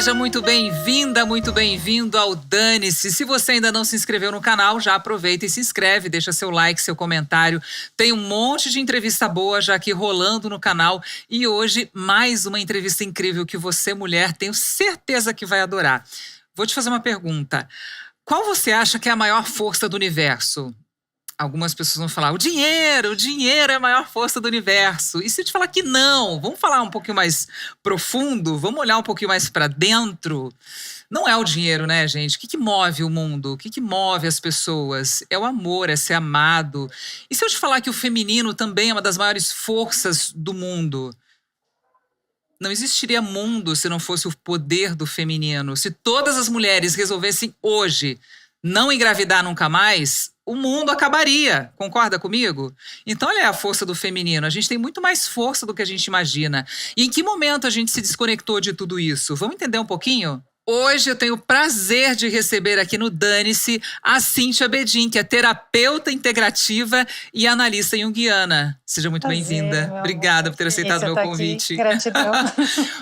seja muito bem-vinda, muito bem-vindo ao Dane-se. Se você ainda não se inscreveu no canal, já aproveita e se inscreve, deixa seu like, seu comentário. Tem um monte de entrevista boa já aqui rolando no canal e hoje mais uma entrevista incrível que você, mulher, tenho certeza que vai adorar. Vou te fazer uma pergunta. Qual você acha que é a maior força do universo? Algumas pessoas vão falar, o dinheiro é a maior força do universo. E se eu te falar que não, vamos falar um pouquinho mais profundo, vamos olhar um pouquinho mais para dentro. Não é o dinheiro, né, gente? O que move o mundo? O que move as pessoas? É o amor, é ser amado. E se eu te falar que o feminino também é uma das maiores forças do mundo? Não existiria mundo se não fosse o poder do feminino. Se todas as mulheres resolvessem hoje não engravidar nunca mais, o mundo acabaria. Concorda comigo? Então, olha a força do feminino. A gente tem muito mais força do que a gente imagina. E em que momento a gente se desconectou de tudo isso? Vamos entender um pouquinho? Hoje eu tenho o prazer de receber aqui no Dane-se a Cíntia Bedin, que é terapeuta integrativa e analista junguiana. Seja muito bem-vinda. Obrigada por ter aceitado o meu convite. Aqui. Gratidão.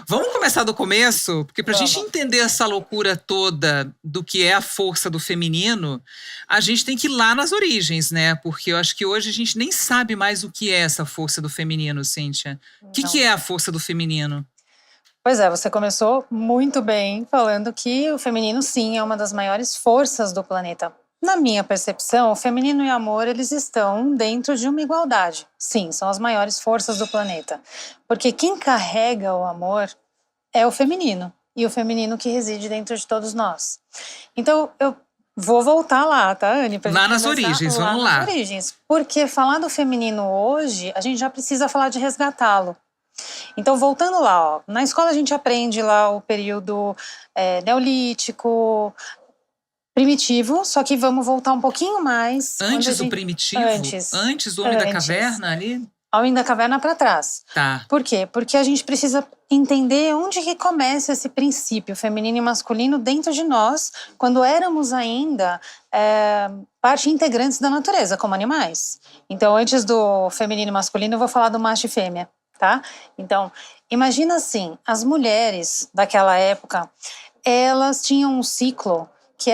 Vamos começar do começo? Porque para a gente entender essa loucura toda do que é a força do feminino, a gente tem que ir lá nas origens, né? Porque eu acho que hoje a gente nem sabe mais o que é essa força do feminino, Cíntia. O que é a força do feminino? Pois é, você começou muito bem falando que o feminino, sim, é uma das maiores forças do planeta. Na minha percepção, o feminino e o amor, eles estão dentro de uma igualdade. Sim, são as maiores forças do planeta. Porque quem carrega o amor é o feminino. E o feminino que reside dentro de todos nós. Então, eu vou voltar lá, tá, Anny? Lá nas origens, vamos lá. Nas origens. Porque falar do feminino hoje, a gente já precisa falar de resgatá-lo. Então, voltando lá, ó, na escola a gente aprende lá o período neolítico, primitivo, só que vamos voltar um pouquinho mais. Antes do primitivo? Antes do homem da caverna ali? Homem da caverna para trás. Tá. Por quê? Porque a gente precisa entender onde que começa esse princípio feminino e masculino dentro de nós, quando éramos ainda parte integrantes da natureza, como animais. Então, antes do feminino e masculino, eu vou falar do macho e fêmea. Tá? Então, imagina assim, as mulheres daquela época, elas tinham um ciclo que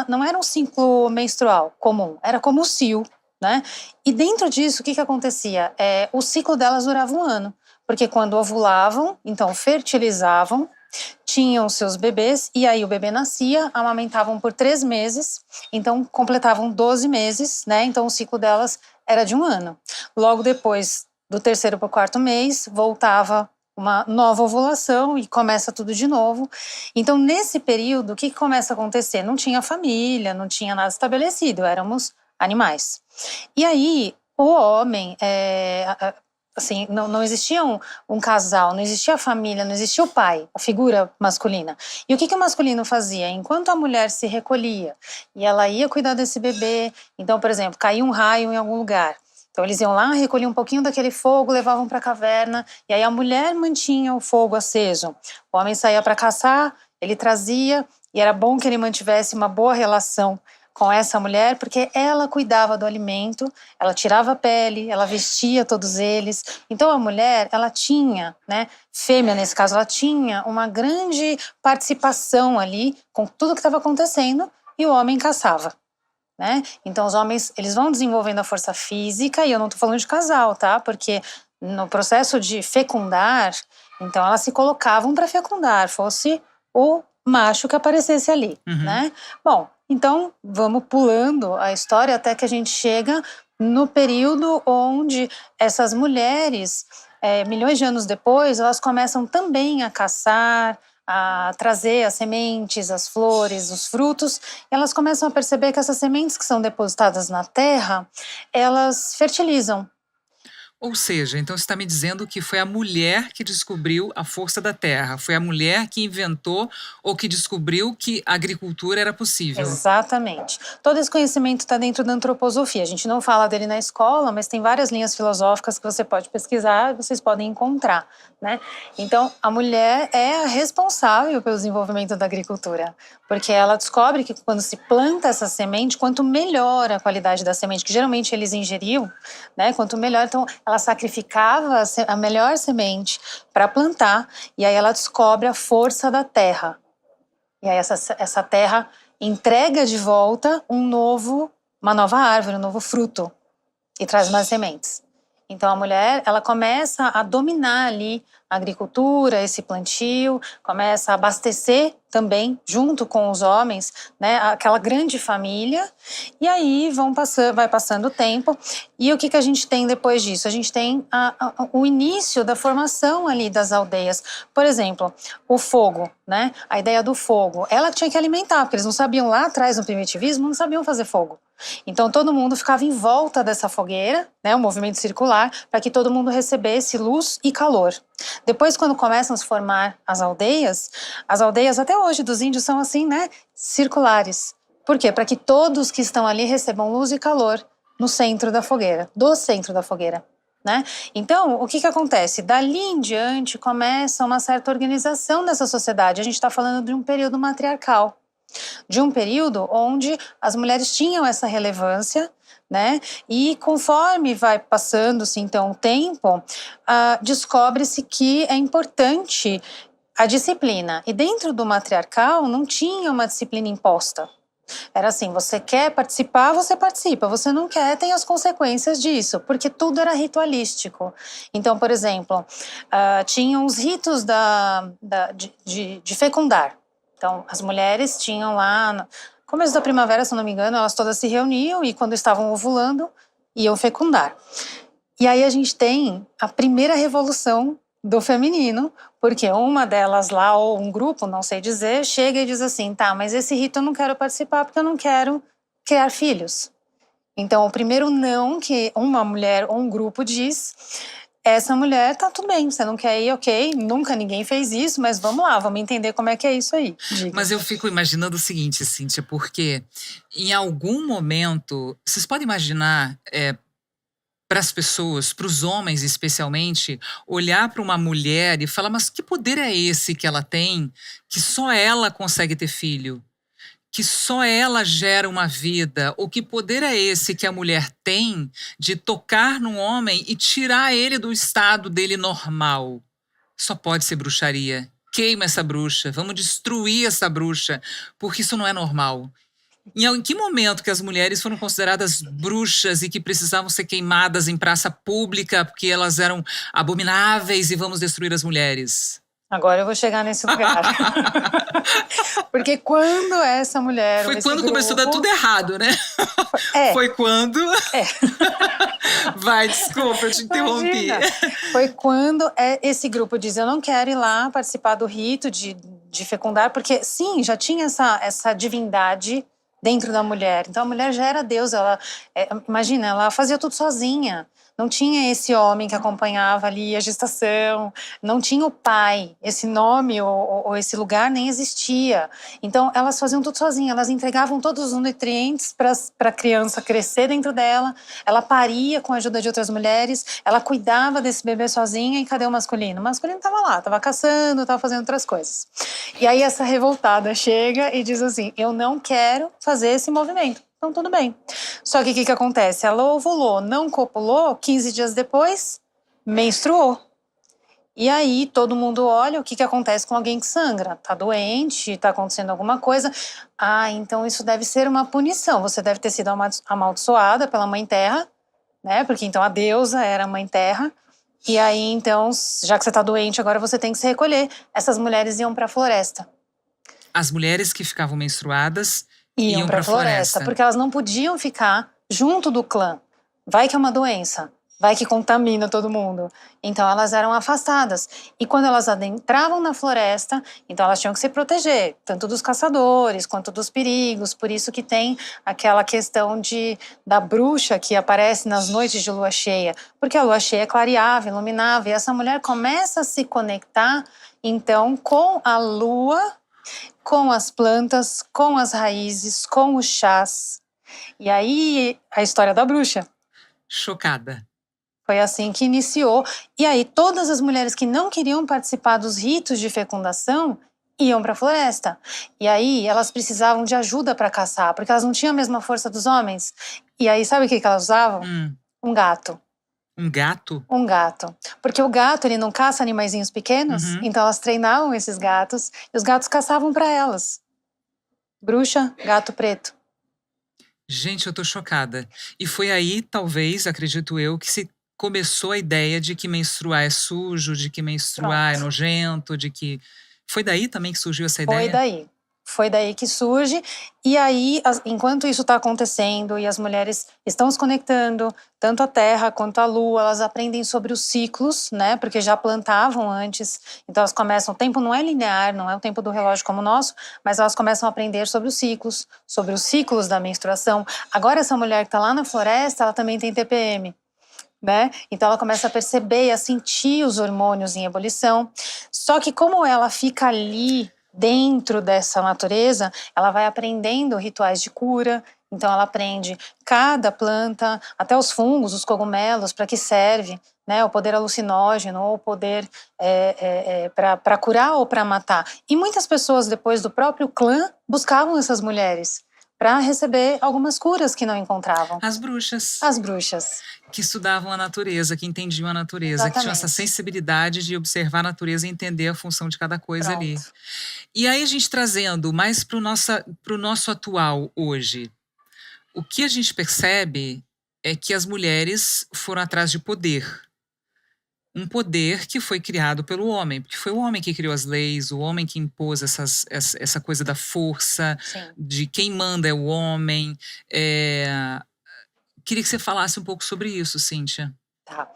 não era um ciclo menstrual comum, era como o cio, né? E dentro disso, o que acontecia? O ciclo delas durava um ano, porque quando ovulavam, então fertilizavam, tinham seus bebês, e aí o bebê nascia, amamentavam por 3 meses, então completavam 12 meses, né? Então o ciclo delas era de um ano. Logo depois do 3º para o 4º mês, voltava uma nova ovulação e começa tudo de novo. Então, nesse período, o que começa a acontecer? Não tinha família, não tinha nada estabelecido, éramos animais. E aí, o homem, assim, não existia um casal, não existia a família, não existia o pai, a figura masculina. E o que o masculino fazia? Enquanto a mulher se recolhia e ela ia cuidar desse bebê, então, por exemplo, caía um raio em algum lugar, então eles iam lá, recolhiam um pouquinho daquele fogo, levavam para a caverna, e aí a mulher mantinha o fogo aceso. O homem saía para caçar, ele trazia, e era bom que ele mantivesse uma boa relação com essa mulher, porque ela cuidava do alimento, ela tirava a pele, ela vestia todos eles. Então a mulher, ela tinha, né, fêmea nesse caso, ela tinha uma grande participação ali com tudo que estava acontecendo, e o homem caçava. Né? Então os homens, eles vão desenvolvendo a força física, e eu não estou falando de casal, tá? Porque no processo de fecundar, então elas se colocavam para fecundar, fosse o macho que aparecesse ali, né? Bom, então vamos pulando a história até que a gente chega no período onde essas mulheres, milhões de anos depois, elas começam também a caçar, a trazer as sementes, as flores, os frutos, e elas começam a perceber que essas sementes que são depositadas na terra, elas fertilizam. Ou seja, então você está me dizendo que foi a mulher que descobriu a força da terra, foi a mulher que inventou ou que descobriu que a agricultura era possível. Exatamente. Todo esse conhecimento está dentro da antroposofia. A gente não fala dele na escola, mas tem várias linhas filosóficas que você pode pesquisar, vocês podem encontrar, né? Então, a mulher é a responsável pelo desenvolvimento da agricultura, porque ela descobre que quando se planta essa semente, quanto melhor a qualidade da semente, que geralmente eles ingeriam, né? Quanto melhor, então ela sacrificava a melhor semente para plantar, e aí ela descobre a força da terra. E aí essa terra entrega de volta uma nova árvore, um novo fruto e traz mais sementes. Então a mulher, ela começa a dominar ali a agricultura, esse plantio, começa a abastecer também, junto com os homens, né, aquela grande família. E aí vai passando o tempo. E o que a gente tem depois disso? A gente tem o início da formação ali das aldeias. Por exemplo, o fogo, né? A ideia do fogo. Ela tinha que alimentar, porque eles não sabiam lá atrás, no primitivismo, não sabiam fazer fogo. Então todo mundo ficava em volta dessa fogueira, né, um movimento circular, para que todo mundo recebesse luz e calor. Depois, quando começam a se formar as aldeias até hoje dos índios são assim, né, circulares. Por quê? Para que todos que estão ali recebam luz e calor no centro da fogueira, do centro da fogueira. Né? Então, o que acontece? Dali em diante começa uma certa organização dessa sociedade. A gente está falando de um período matriarcal, de um período onde as mulheres tinham essa relevância, né? E conforme vai passando-se então o tempo, descobre-se que é importante a disciplina. E dentro do matriarcal não tinha uma disciplina imposta. Era assim, você quer participar, você participa. Você não quer, tem as consequências disso, porque tudo era ritualístico. Então, por exemplo, tinham os ritos de fecundar. Então, as mulheres tinham lá, no começo da primavera, se não me engano, elas todas se reuniam e quando estavam ovulando, iam fecundar. E aí a gente tem a primeira revolução do feminino, porque uma delas lá, ou um grupo, não sei dizer, chega e diz assim, tá, mas esse rito eu não quero participar porque eu não quero criar filhos. Então, o primeiro não que uma mulher ou um grupo diz, essa mulher, tá tudo bem, você não quer ir, ok, nunca ninguém fez isso, mas vamos lá, vamos entender como é que é isso aí. Diga. Mas eu fico imaginando o seguinte, Cíntia, porque em algum momento, vocês podem imaginar, para as pessoas, para os homens especialmente, olhar para uma mulher e falar, mas que poder é esse que ela tem, que só ela consegue ter filho? Que só ela gera uma vida, ou que poder é esse que a mulher tem de tocar num homem e tirar ele do estado dele normal? Só pode ser bruxaria. Queima essa bruxa, vamos destruir essa bruxa, porque isso não é normal. Em que momento que as mulheres foram consideradas bruxas e que precisavam ser queimadas em praça pública porque elas eram abomináveis e vamos destruir as mulheres? Agora eu vou chegar nesse lugar. Porque quando essa mulher... Foi quando começou a dar tudo errado, né? Foi quando... Vai, desculpa, eu te interrompi. Imagina. Foi quando esse grupo diz, eu não quero ir lá participar do rito de fecundar, porque sim, já tinha essa divindade dentro da mulher. Então a mulher já era Deus, imagina, ela fazia tudo sozinha. Não tinha esse homem que acompanhava ali a gestação, não tinha o pai, esse nome ou esse lugar nem existia. Então elas faziam tudo sozinhas, elas entregavam todos os nutrientes para a criança crescer dentro dela, ela paria com a ajuda de outras mulheres, ela cuidava desse bebê sozinha e cadê o masculino? O masculino estava lá, estava caçando, estava fazendo outras coisas. E aí essa revoltada chega e diz assim, eu não quero fazer esse movimento. Então, tudo bem. Só que o que acontece? Ela ovulou, não copulou, 15 dias depois, menstruou. E aí, todo mundo olha o que acontece com alguém que sangra. Tá doente, tá acontecendo alguma coisa. Ah, então isso deve ser uma punição. Você deve ter sido amaldiçoada pela Mãe Terra, né? Porque então a deusa era a Mãe Terra. E aí, então, já que você tá doente, agora você tem que se recolher. Essas mulheres iam pra floresta. As mulheres que ficavam menstruadas iam para a floresta, porque elas não podiam ficar junto do clã. Vai que é uma doença, vai que contamina todo mundo. Então elas eram afastadas. E quando elas adentravam na floresta, então elas tinham que se proteger, tanto dos caçadores quanto dos perigos. Por isso que tem aquela questão da bruxa que aparece nas noites de lua cheia. Porque a lua cheia clareava, iluminava, e essa mulher começa a se conectar, então, com a lua, com as plantas, com as raízes, com os chás. E aí, a história da bruxa. Chocada. Foi assim que iniciou. E aí, todas as mulheres que não queriam participar dos ritos de fecundação iam para a floresta. E aí, elas precisavam de ajuda para caçar, porque elas não tinham a mesma força dos homens. E aí, sabe o que elas usavam? Um gato. Um gato? Um gato. Porque o gato, ele não caça animaizinhos pequenos, então elas treinavam esses gatos e os gatos caçavam para elas. Bruxa, gato preto. Gente, eu tô chocada. E foi aí, talvez, acredito eu, que se começou a ideia de que menstruar é sujo, de que menstruar é Pronto. nojento, de que. Foi daí também que surgiu essa Foi ideia? daí. Foi daí que surge. E aí, enquanto isso está acontecendo e as mulheres estão se conectando, tanto a Terra quanto a Lua, elas aprendem sobre os ciclos, né? Porque já plantavam antes. Então elas começam, o tempo não é linear, não é o tempo do relógio como o nosso, mas elas começam a aprender sobre os ciclos da menstruação. Agora essa mulher que está lá na floresta, ela também tem TPM. Né? Então ela começa a perceber e a sentir os hormônios em ebulição. Só que como ela fica ali dentro dessa natureza, ela vai aprendendo rituais de cura. Então ela aprende cada planta, até os fungos, os cogumelos, para que serve, né? O poder alucinógeno ou o poder para curar ou para matar. E muitas pessoas depois do próprio clã buscavam essas mulheres para receber algumas curas que não encontravam. As bruxas. As bruxas. Que estudavam a natureza, que entendiam a natureza, Exatamente. que tinham essa sensibilidade de observar a natureza e entender a função de cada coisa Pronto. ali. E aí a gente trazendo mais para o nosso atual hoje, o que a gente percebe é que as mulheres foram atrás de poder. Um poder que foi criado pelo homem, porque foi o homem que criou as leis, o homem que impôs essa coisa da força, Sim. de quem manda é o homem. Queria que você falasse um pouco sobre isso, Cíntia. Tá.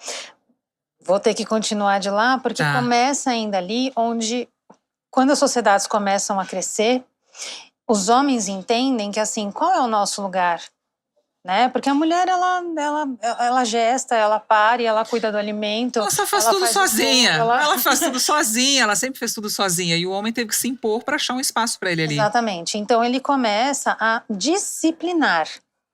Vou ter que continuar de lá, porque começa ainda ali onde, quando as sociedades começam a crescer, os homens entendem que, assim, qual é o nosso lugar? Né? Porque a mulher, ela gesta, ela pare, ela cuida do alimento. Ela só faz tudo sozinha. Fogo, ela faz tudo sozinha, ela sempre fez tudo sozinha. E o homem teve que se impor para achar um espaço para ele ali. Exatamente. Então ele começa a disciplinar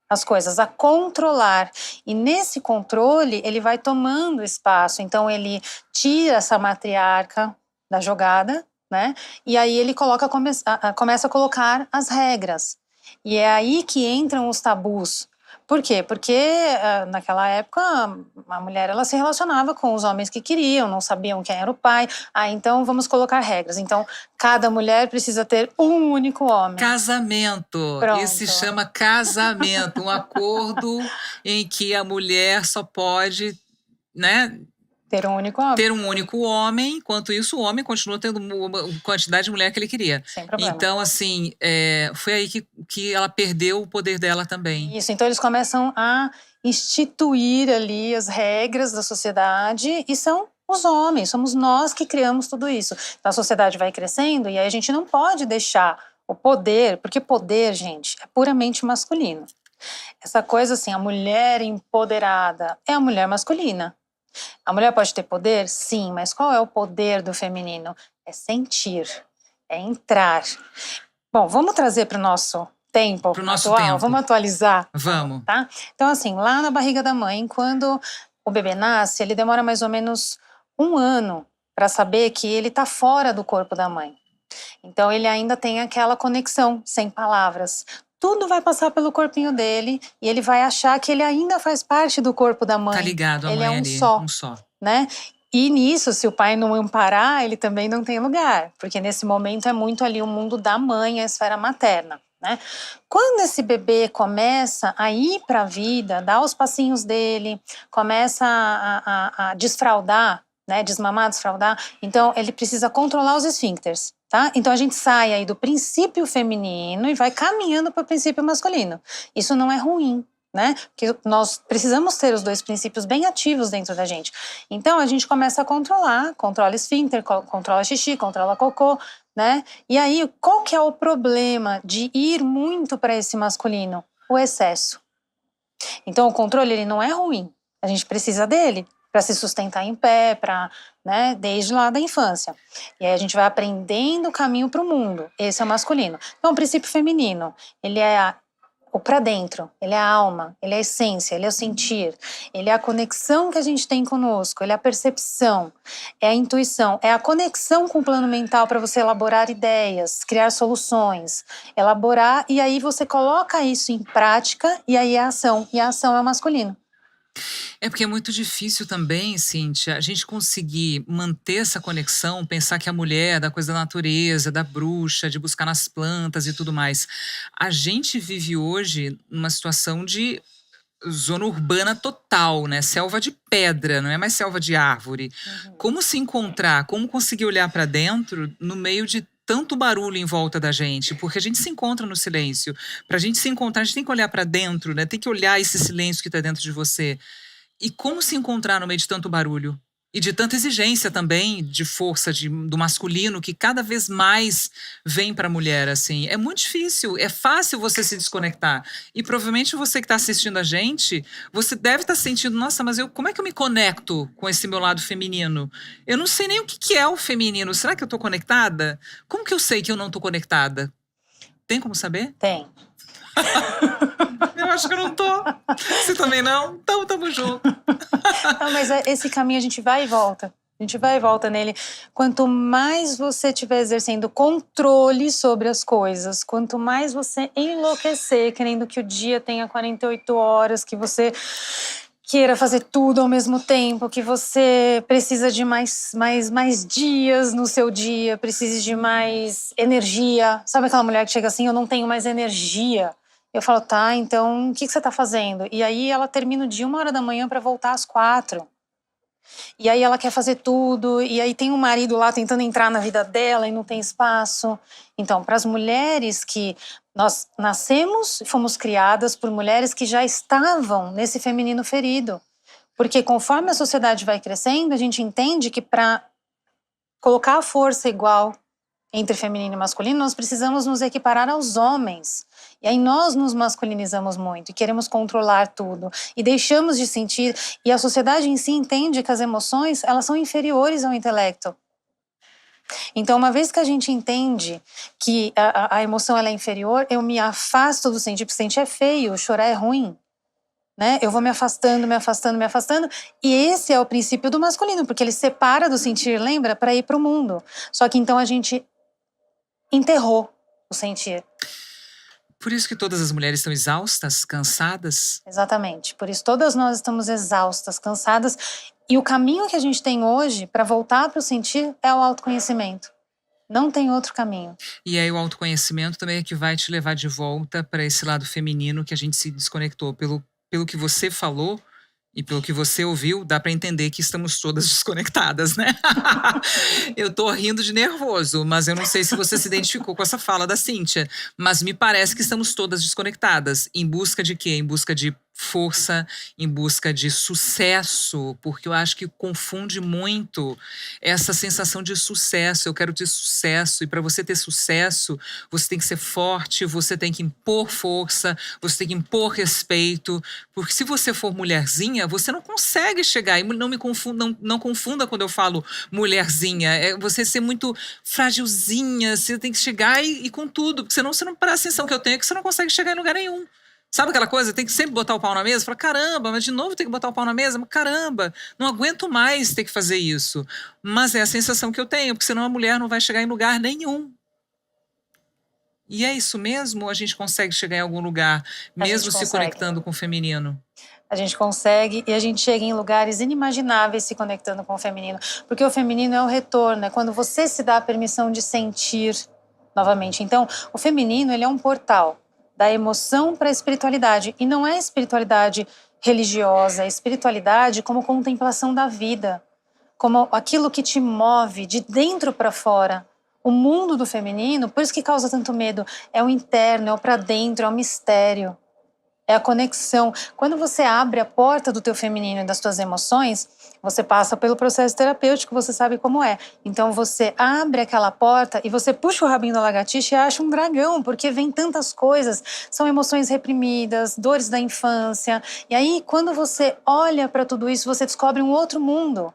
as coisas, a controlar. E nesse controle, ele vai tomando espaço. Então ele tira essa matriarca da jogada, né? E aí ele começa a colocar as regras. E é aí que entram os tabus. Por quê? Porque naquela época a mulher ela se relacionava com os homens que queriam, não sabiam quem era o pai. Então vamos colocar regras. Então cada mulher precisa ter um único homem. Casamento. Pronto. Isso se chama casamento, um acordo em que a mulher só pode, né? Ter um único homem. Ter um único homem, enquanto isso o homem continua tendo uma quantidade de mulher que ele queria. Sem problema. Então, assim, foi aí que ela perdeu o poder dela também. Isso, então eles começam a instituir ali as regras da sociedade e são os homens, somos nós que criamos tudo isso. Então a sociedade vai crescendo e aí a gente não pode deixar o poder, porque poder, gente, é puramente masculino. Essa coisa assim, a mulher empoderada é a mulher masculina. A mulher pode ter poder? Sim, mas qual é o poder do feminino? É sentir, é entrar. Bom, vamos trazer para o nosso tempo atual? Vamos atualizar? Vamos. Tá? Então, assim, lá na barriga da mãe, quando o bebê nasce, ele demora mais ou menos 1 ano para saber que ele está fora do corpo da mãe. Então, ele ainda tem aquela conexão, sem palavras. Tudo vai passar pelo corpinho dele e ele vai achar que ele ainda faz parte do corpo da mãe. Tá ligado a ele mãe é um ali, só, um só. Né? E nisso, se o pai não amparar, ele também não tem lugar, porque nesse momento é muito ali o mundo da mãe, a esfera materna, né? Quando esse bebê começa a ir para a vida, dar os passinhos dele, começa a desfraldar, né? Desmamar, desfraldar, então ele precisa controlar os esfíncteres. Tá? Então a gente sai aí do princípio feminino e vai caminhando para o princípio masculino. Isso não é ruim, né? Porque nós precisamos ter os dois princípios bem ativos dentro da gente. Então a gente começa a controla esfíncter, controla xixi, controla cocô, né? E aí qual que é o problema de ir muito para esse masculino? O excesso. Então o controle ele não é ruim, a gente precisa dele para se sustentar em pé, né, desde lá da infância. E aí a gente vai aprendendo o caminho para o mundo. Esse é o masculino. Então, o princípio feminino, ele é o para dentro, ele é a alma, ele é a essência, ele é o sentir, ele é a conexão que a gente tem conosco, ele é a percepção, é a intuição, é a conexão com o plano mental para você elaborar ideias, criar soluções, elaborar, e aí você coloca isso em prática, e aí é a ação, e a ação é o masculino. É porque é muito difícil também, Cíntia, a gente conseguir manter essa conexão, pensar que a mulher é da coisa da natureza, da bruxa, de buscar nas plantas e tudo mais. A gente vive hoje numa situação de zona urbana total, né? Selva de pedra, não é mais selva de árvore. Uhum. Como se encontrar, como conseguir olhar para dentro no meio de tanto barulho em volta da gente? Porque a gente se encontra no silêncio. Para a gente se encontrar, a gente tem que olhar para dentro, né? Tem que olhar esse silêncio que está dentro de você. E como se encontrar no meio de tanto barulho? E de tanta exigência também, de força do masculino, que cada vez mais vem para a mulher, assim. É muito difícil, é fácil você se desconectar. E provavelmente você que está assistindo a gente, você deve estar sentindo, nossa, mas como é que eu me conecto com esse meu lado feminino? Eu não sei nem o que é o feminino. Será que eu estou conectada? Como que eu sei que eu não estou conectada? Tem como saber? Tem. Eu acho que eu não tô. Você também não? Então, tamo junto. Não, mas esse caminho a gente vai e volta. A gente vai e volta nele. Quanto mais você estiver exercendo controle sobre as coisas, quanto mais você enlouquecer, querendo que o dia tenha 48 horas, que você queira fazer tudo ao mesmo tempo, que você precisa de mais dias no seu dia, precisa de mais energia. Sabe aquela mulher que chega assim, eu não tenho mais energia. Eu falo, tá, então o que você tá fazendo? E aí ela termina o dia 1 hora da manhã para voltar às 4. E aí ela quer fazer tudo, e aí tem um marido lá tentando entrar na vida dela e não tem espaço. Então, para as mulheres que nós nascemos e fomos criadas por mulheres que já estavam nesse feminino ferido. Porque conforme a sociedade vai crescendo, a gente entende que para colocar a força igual entre feminino e masculino, nós precisamos nos equiparar aos homens. E aí nós nos masculinizamos muito e queremos controlar tudo. E deixamos de sentir. E a sociedade em si entende que as emoções, elas são inferiores ao intelecto. Então, uma vez que a gente entende que a emoção ela é inferior, eu me afasto do sentir, porque sentir é feio, chorar é ruim. Né? Eu vou me afastando, me afastando, me afastando. E esse é o princípio do masculino, porque ele separa do sentir, lembra? Para ir para o mundo. Só que então a gente enterrou o sentir. Por isso que todas as mulheres estão exaustas, cansadas? Exatamente. Por isso todas nós estamos exaustas, cansadas. E o caminho que a gente tem hoje para voltar para o sentir é o autoconhecimento. Não tem outro caminho. E aí o autoconhecimento também é que vai te levar de volta para esse lado feminino que a gente se desconectou. Pelo que você falou e pelo que você ouviu, dá para entender que estamos todas desconectadas, né? Eu tô rindo de nervoso, mas eu não sei se você se identificou com essa fala da Cíntia. Mas me parece que estamos todas desconectadas. Em busca de quê? Em busca de força, em busca de sucesso, porque eu acho que confunde muito essa sensação de sucesso. Eu quero ter sucesso, e para você ter sucesso, você tem que ser forte, você tem que impor força, você tem que impor respeito, porque se você for mulherzinha, você não consegue chegar, e não me confunda, não confunda quando eu falo mulherzinha, é você ser muito frágilzinha, você tem que chegar e com tudo, porque senão você não, para a sensação que eu tenho é que você não consegue chegar em lugar nenhum. Sabe aquela coisa? Tem que sempre botar o pau na mesa? Fala, caramba, mas de novo tem que botar o pau na mesa? Mas caramba, não aguento mais ter que fazer isso. Mas é a sensação que eu tenho, porque senão a mulher não vai chegar em lugar nenhum. E é isso mesmo? Ou a gente consegue chegar em algum lugar, mesmo se conectando com o feminino? A gente consegue e a gente chega em lugares inimagináveis se conectando com o feminino. Porque o feminino é o retorno, é quando você se dá a permissão de sentir novamente. Então, o feminino, ele é um portal da emoção para a espiritualidade. E não é espiritualidade religiosa, é espiritualidade como contemplação da vida, como aquilo que te move de dentro para fora. O mundo do feminino, por isso que causa tanto medo, é o interno, é o para dentro, é o mistério. É a conexão. Quando você abre a porta do teu feminino e das tuas emoções, você passa pelo processo terapêutico, você sabe como é. Então você abre aquela porta e você puxa o rabinho da lagartixa e acha um dragão, porque vem tantas coisas. São emoções reprimidas, dores da infância. E aí, quando você olha para tudo isso, você descobre um outro mundo.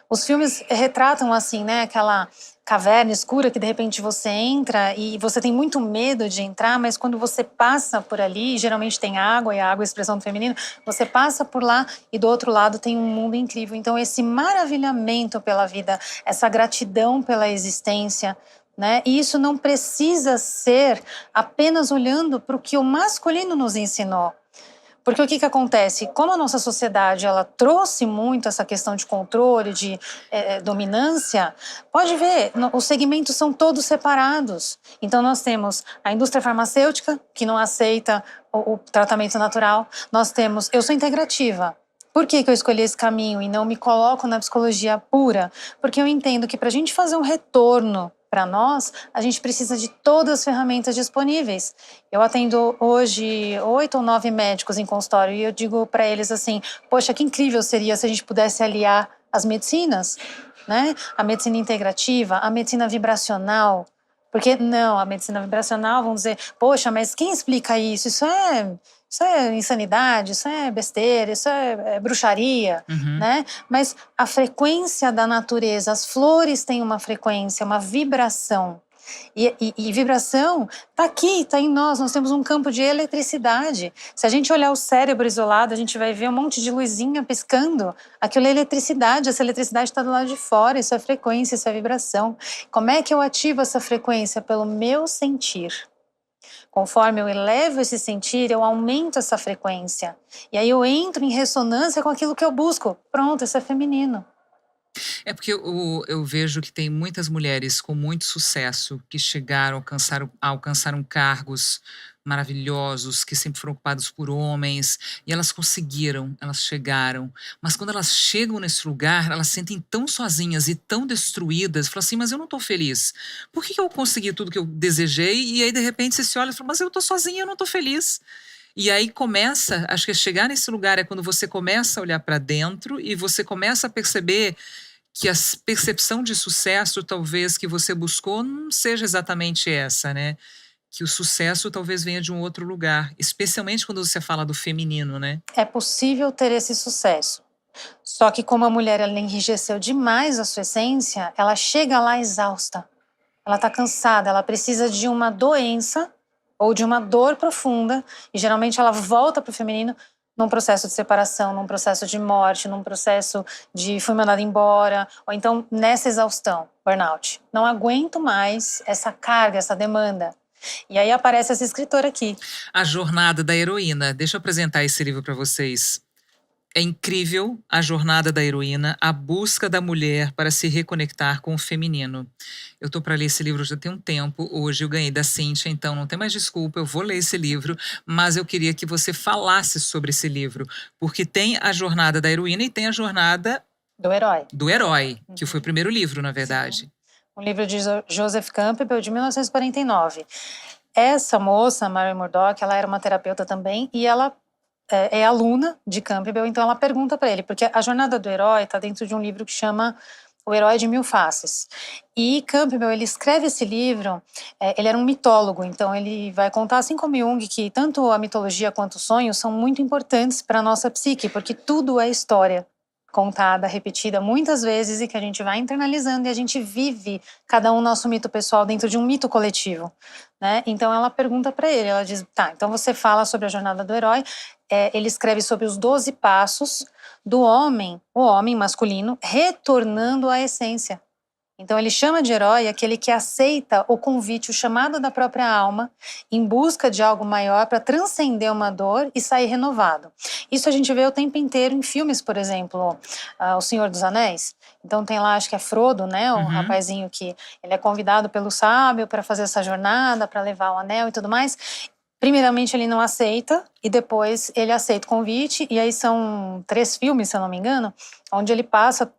Os filmes retratam assim, né? Aquela caverna escura que de repente você entra e você tem muito medo de entrar, mas quando você passa por ali, geralmente tem água, e a água é a expressão do feminino, você passa por lá e do outro lado tem um mundo incrível. Então esse maravilhamento pela vida, essa gratidão pela existência, né? E isso não precisa ser apenas olhando para o que o masculino nos ensinou. Porque o que acontece? Como a nossa sociedade ela trouxe muito essa questão de controle, de dominância, pode ver, os segmentos são todos separados. Então nós temos a indústria farmacêutica, que não aceita o tratamento natural. Nós temos, eu sou integrativa. Por que eu escolhi esse caminho e não me coloco na psicologia pura? Porque eu entendo que para a gente fazer um retorno para nós, a gente precisa de todas as ferramentas disponíveis. Eu atendo hoje 8 ou 9 médicos em consultório e eu digo para eles assim, poxa, que incrível seria se a gente pudesse aliar as medicinas, né? A medicina integrativa, a medicina vibracional. Porque não, a medicina vibracional, vão dizer, poxa, mas quem explica isso? Isso é insanidade, isso é besteira, isso é bruxaria, né? Mas a frequência da natureza, as flores têm uma frequência, uma vibração. E vibração está aqui, está em nós temos um campo de eletricidade. Se a gente olhar o cérebro isolado, a gente vai ver um monte de luzinha piscando. Aquilo é eletricidade, essa eletricidade está do lado de fora, isso é frequência, isso é vibração. Como é que eu ativo essa frequência? Pelo meu sentir. Conforme eu elevo esse sentir, eu aumento essa frequência. E aí eu entro em ressonância com aquilo que eu busco. Pronto, isso é feminino. É porque eu vejo que tem muitas mulheres com muito sucesso que chegaram, alcançaram cargos maravilhosos, que sempre foram ocupados por homens, e elas conseguiram, elas chegaram. Mas quando elas chegam nesse lugar, elas se sentem tão sozinhas e tão destruídas, falam assim, mas eu não estou feliz. Por que eu consegui tudo que eu desejei? E aí, de repente, você se olha e fala, mas eu estou sozinha, eu não estou feliz. E aí começa, acho que chegar nesse lugar é quando você começa a olhar para dentro e você começa a perceber que a percepção de sucesso talvez que você buscou não seja exatamente essa, né? Que o sucesso talvez venha de um outro lugar, especialmente quando você fala do feminino, né? É possível ter esse sucesso. Só que como a mulher ela enrijeceu demais a sua essência, ela chega lá exausta. Ela está cansada, ela precisa de uma doença ou de uma dor profunda, e geralmente ela volta para o feminino num processo de separação, num processo de morte, num processo de fui mandada embora, ou então nessa exaustão, burnout. Não aguento mais essa carga, essa demanda. E aí aparece essa escritora aqui. A Jornada da Heroína. Deixa eu apresentar esse livro para vocês. É incrível a jornada da heroína, a busca da mulher para se reconectar com o feminino. Eu estou para ler esse livro já tem um tempo, hoje eu ganhei da Cíntia, então não tem mais desculpa, eu vou ler esse livro, mas eu queria que você falasse sobre esse livro, porque tem a jornada da heroína e tem a jornada do herói, que foi o primeiro livro, na verdade. Sim. Um livro de Joseph Campbell, de 1949. Essa moça, Mary Murdock, ela era uma terapeuta também, e ela é aluna de Campbell, então ela pergunta para ele, porque a jornada do herói está dentro de um livro que chama O Herói de Mil Faces. E Campbell, ele escreve esse livro, ele era um mitólogo, então ele vai contar, assim como Jung, que tanto a mitologia quanto os sonhos são muito importantes para a nossa psique, porque tudo é história contada, repetida muitas vezes e que a gente vai internalizando e a gente vive cada um nosso mito pessoal dentro de um mito coletivo, né? Então ela pergunta para ele, ela diz, tá, então você fala sobre a jornada do herói, ele escreve sobre os 12 passos do homem, o homem masculino, retornando à essência. Então ele chama de herói aquele que aceita o convite, o chamado da própria alma, em busca de algo maior para transcender uma dor e sair renovado. Isso a gente vê o tempo inteiro em filmes, por exemplo, O Senhor dos Anéis. Então tem lá, acho que é Frodo, né, o rapazinho que ele é convidado pelo sábio para fazer essa jornada, para levar o anel e tudo mais. Primeiramente ele não aceita e depois ele aceita o convite, e aí são 3 filmes, se eu não me engano, onde ele passa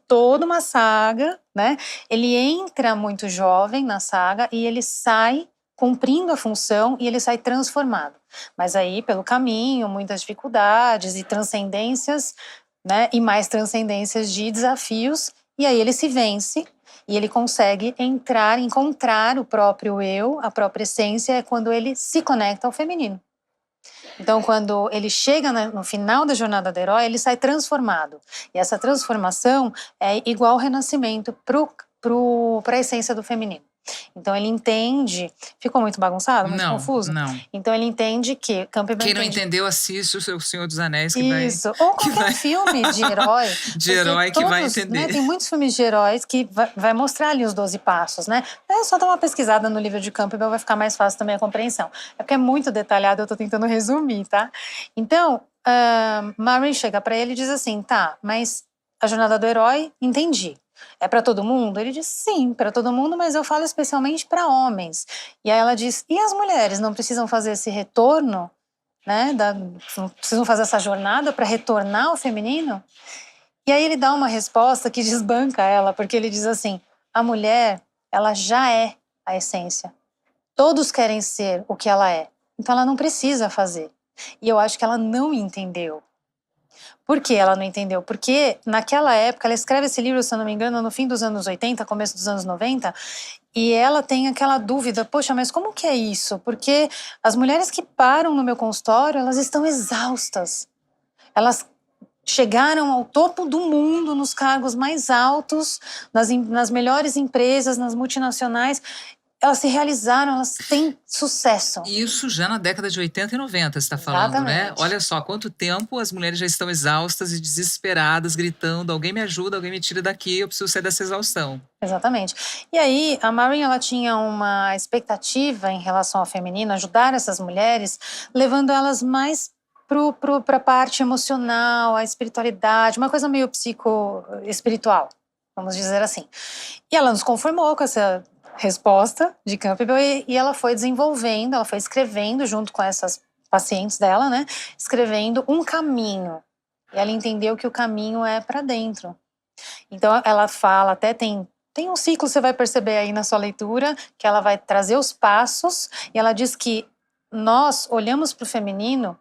toda uma saga, né? Ele entra muito jovem na saga e ele sai cumprindo a função e ele sai transformado. Mas aí, pelo caminho, muitas dificuldades e transcendências, né? E mais transcendências de desafios, e aí ele se vence. E ele consegue encontrar o próprio eu, a própria essência, é quando ele se conecta ao feminino. Então, quando ele chega no final da jornada do herói, ele sai transformado. E essa transformação é igual ao renascimento para a essência do feminino. Então ele entende… Ficou muito bagunçado, muito confuso? Não. Então ele entende que… Campbell Quem não entende… entendeu, assiste o Senhor dos Anéis, que Isso, vai… ou que qualquer vai- filme de herói. de herói que vai todos, né, entender. tem muitos filmes de heróis que vai mostrar ali os 12 passos, né? É só dar uma pesquisada no livro de Campbell, vai ficar mais fácil também a compreensão. É porque é muito detalhado, eu tô tentando resumir, tá? Então, Marin chega para ele e diz assim, tá, mas a jornada do herói, entendi. É para todo mundo? Ele diz, sim, para todo mundo, mas eu falo especialmente para homens. E aí ela diz, e as mulheres não precisam fazer esse retorno, né? Não precisam fazer essa jornada para retornar ao feminino? E aí ele dá uma resposta que desbanca ela, porque ele diz assim, a mulher, ela já é a essência. Todos querem ser o que ela é. Então ela não precisa fazer. E eu acho que ela não entendeu. Por que ela não entendeu? Porque naquela época, ela escreve esse livro, se eu não me engano, no fim dos anos 80, começo dos anos 90, e ela tem aquela dúvida, poxa, mas como que é isso? Porque as mulheres que param no meu consultório, elas estão exaustas. Elas chegaram ao topo do mundo, nos cargos mais altos, nas melhores empresas, nas multinacionais. Elas se realizaram, elas têm sucesso. Isso já na década de 80 e 90, você está falando, né? Exatamente. Olha só, há quanto tempo as mulheres já estão exaustas e desesperadas, gritando, alguém me ajuda, alguém me tira daqui, eu preciso sair dessa exaustão. Exatamente. E aí, a Marin, ela tinha uma expectativa em relação ao feminino, ajudar essas mulheres, levando elas mais para a parte emocional, a espiritualidade, uma coisa meio psico-espiritual, vamos dizer assim. E ela nos conformou com essa resposta de Campbell e ela foi desenvolvendo, ela foi escrevendo junto com essas pacientes dela, né? Escrevendo um caminho. E ela entendeu que o caminho é para dentro. Então ela fala, até tem um ciclo, você vai perceber aí na sua leitura, que ela vai trazer os passos e ela diz que nós olhamos para o feminino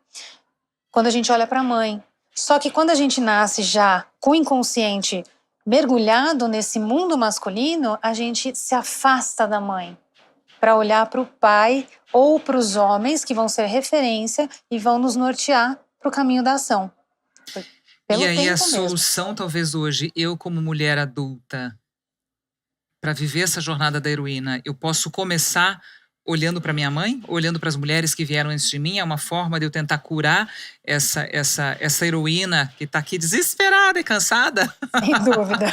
quando a gente olha para a mãe. Só que quando a gente nasce já com o inconsciente mergulhado nesse mundo masculino, a gente se afasta da mãe para olhar para o pai ou para os homens que vão ser referência e vão nos nortear para o caminho da ação. E aí a tempo mesmo. solução, talvez hoje, eu como mulher adulta, para viver essa jornada da heroína, eu posso começar olhando para minha mãe, olhando para as mulheres que vieram antes de mim, é uma forma de eu tentar curar essa heroína que está aqui desesperada e cansada? Sem dúvida.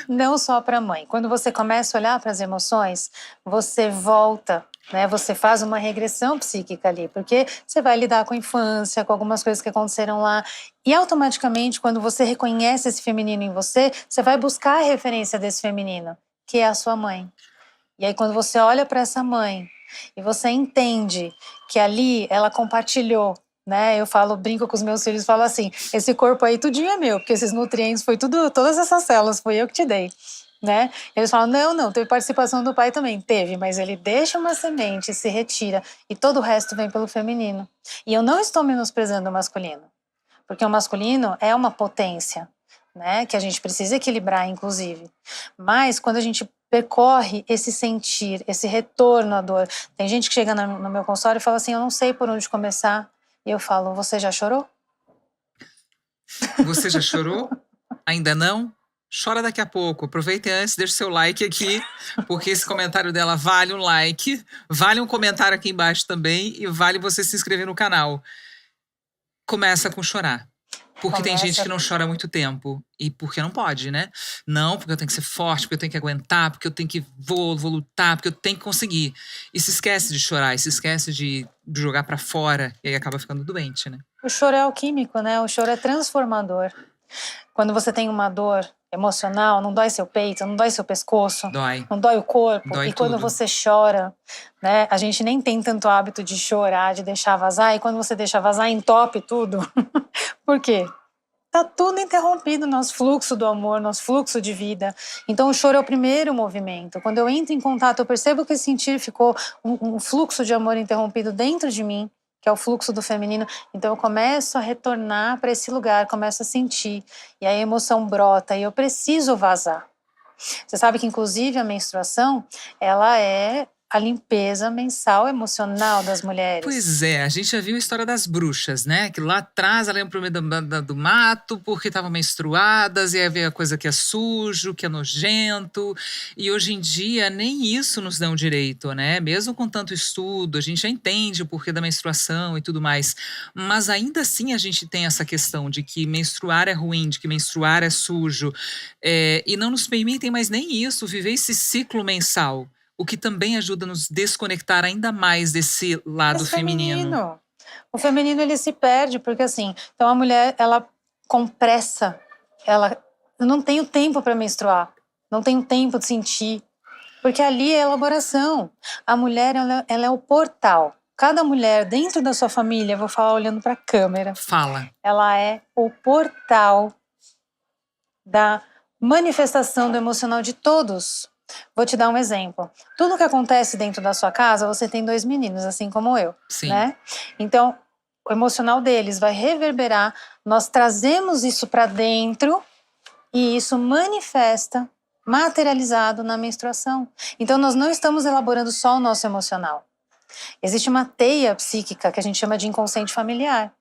Não só para a mãe. Quando você começa a olhar para as emoções, você volta, né? Você faz uma regressão psíquica ali, porque você vai lidar com a infância, com algumas coisas que aconteceram lá. E automaticamente, quando você reconhece esse feminino em você, você vai buscar a referência desse feminino, que é a sua mãe. E aí, quando você olha para essa mãe e você entende que ali ela compartilhou, né? Eu brinco com os meus filhos, falo assim, esse corpo aí tudinho é meu, porque esses nutrientes foi tudo, todas essas células foi eu que te dei, né? Eles falam, não, teve participação do pai também. Teve, mas ele deixa uma semente, se retira e todo o resto vem pelo feminino. E eu não estou menosprezando o masculino, porque o masculino é uma potência, né? Que a gente precisa equilibrar, inclusive. Mas quando a gente percorre esse sentir, esse retorno à dor. Tem gente que chega no meu consultório e fala assim, eu não sei por onde começar. E eu falo, você já chorou? Você já chorou? Ainda não? Chora daqui a pouco. Aproveite antes, deixe seu like aqui, porque esse comentário dela vale um like, vale um comentário aqui embaixo também e vale você se inscrever no canal. Começa com chorar. Porque tem gente que não chora há muito tempo. E porque não pode, né? Não, porque eu tenho que ser forte, porque eu tenho que aguentar, porque eu tenho que… Vou lutar, porque eu tenho que conseguir. E se esquece de chorar, e se esquece de jogar pra fora. E aí acaba ficando doente, né? O choro é alquímico, né? O choro é transformador. Quando você tem uma dor emocional, não dói seu peito, não dói seu pescoço. Dói. Não dói o corpo. Dói e quando tudo. você chora, né? A gente nem tem tanto hábito de chorar, de deixar vazar. E quando você deixa vazar, entope tudo. Por quê? Tá tudo interrompido, nosso fluxo do amor, nosso fluxo de vida. Então o choro é o primeiro movimento. Quando eu entro em contato, eu percebo que esse sentir ficou um fluxo de amor interrompido dentro de mim, que é o fluxo do feminino. Então eu começo a retornar para esse lugar, começo a sentir. E aí a emoção brota e eu preciso vazar. Você sabe que inclusive a menstruação, ela é a limpeza mensal emocional das mulheres. Pois é, a gente já viu a história das bruxas, né? Que lá atrás elas iam pro meio do mato porque estavam menstruadas, e aí veio a coisa que é sujo, que é nojento. E hoje em dia nem isso nos dão direito, né? Mesmo com tanto estudo, a gente já entende o porquê da menstruação e tudo mais. Mas ainda assim a gente tem essa questão de que menstruar é ruim, de que menstruar é sujo. E não nos permitem mais nem isso, viver esse ciclo mensal. O que também ajuda a nos desconectar ainda mais desse lado Mas feminino. O feminino, ele se perde, porque assim, então a mulher, ela compressa, ela eu não tenho tempo para menstruar, não tenho tempo de sentir, porque ali é elaboração. A mulher, ela é o portal. Cada mulher dentro da sua família, eu vou falar olhando para a câmera, Fala. ela é o portal da manifestação do emocional de todos. Vou te dar um exemplo. Tudo que acontece dentro da sua casa, você tem 2 meninos, assim como eu, Sim. né? Então, o emocional deles vai reverberar, nós trazemos isso para dentro e isso manifesta, materializado na menstruação. Então, nós não estamos elaborando só o nosso emocional. Existe uma teia psíquica que a gente chama de inconsciente familiar.